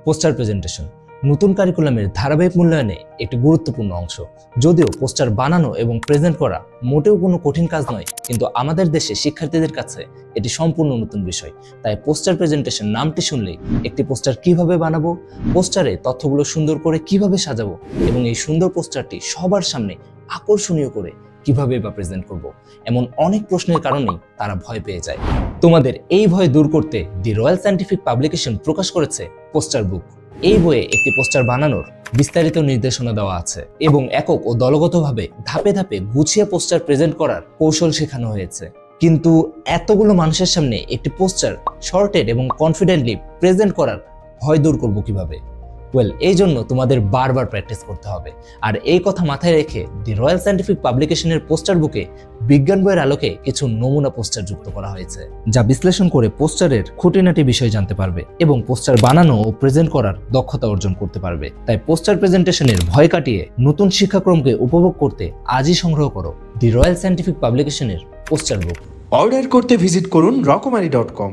Poster presentation নতুন কারিকুলামের ধারাবাহিক মূল্যায়নে একটি গুরুত্বপূর্ণ অংশ। যদিও পোস্টার বানানো এবং প্রেজেন্ট করা মোটেও কোনো কঠিন কাজ নয়, কিন্তু আমাদের দেশে শিক্ষার্থীদের কাছে এটি সম্পূর্ণ নতুন বিষয়। তাই পোস্টার প্রেজেন্টেশন নামটি শুনলেই একটি পোস্টার কিভাবে বানাবো, পোস্টারে তথ্যগুলো সুন্দর করে কিভাবে সাজাবো এবং এই সুন্দর পোস্টারটি সবার সামনে আকর্ষণীয় করে কিভাবে বা প্রেজেন্ট করব, এমন অনেক প্রশ্নের কারণেই তারা ভয় পেয়ে যায়। তোমাদের এই ভয় দূর করতে দি রয়্যাল সায়েন্টিফিক পাবলিকেশন প্রকাশ করেছে পোস্টার বুক। এই বইয়ে একটি পোস্টার বানানোর বিস্তারিত নির্দেশনা দেওয়া আছে এবং একক ও দলগতভাবে ধাপে ধাপে গুছিয়ে পোস্টার প্রেজেন্ট করার কৌশল শেখানো হয়েছে। কিন্তু এতগুলো মানুষের সামনে একটি পোস্টার শর্টেড এবং কনফিডেন্টলি প্রেজেন্ট করার ভয় দূর করব কিভাবে? এই জন্য তোমাদের বারবার প্র্যাকটিস করতে হবে। আর এই কথা মাথায় রেখে দি রয়্যাল সায়েন্টিফিক পাবলিকেশনের পোস্টার বুকে বিজ্ঞান বইয়ের আলোকে কিছু নমুনা পোস্টার যুক্ত করা হয়েছে, যা বিশ্লেষণ করে পোস্টারের খুঁটিনাটি বিষয় জানতে পারবে এবং পোস্টার বানানো ও প্রেজেন্ট করার দক্ষতা অর্জন করতে পারবে। তাই পোস্টার প্রেজেন্টেশনের ভয় কাটিয়ে নতুন শিক্ষাক্রমকে উপভোগ করতে আজই সংগ্রহ করো দি রয়্যাল সায়েন্টিফিক পাবলিকেশনের পোস্টার বুক। অর্ডার করতে ভিজিট করুন রকমারি.com।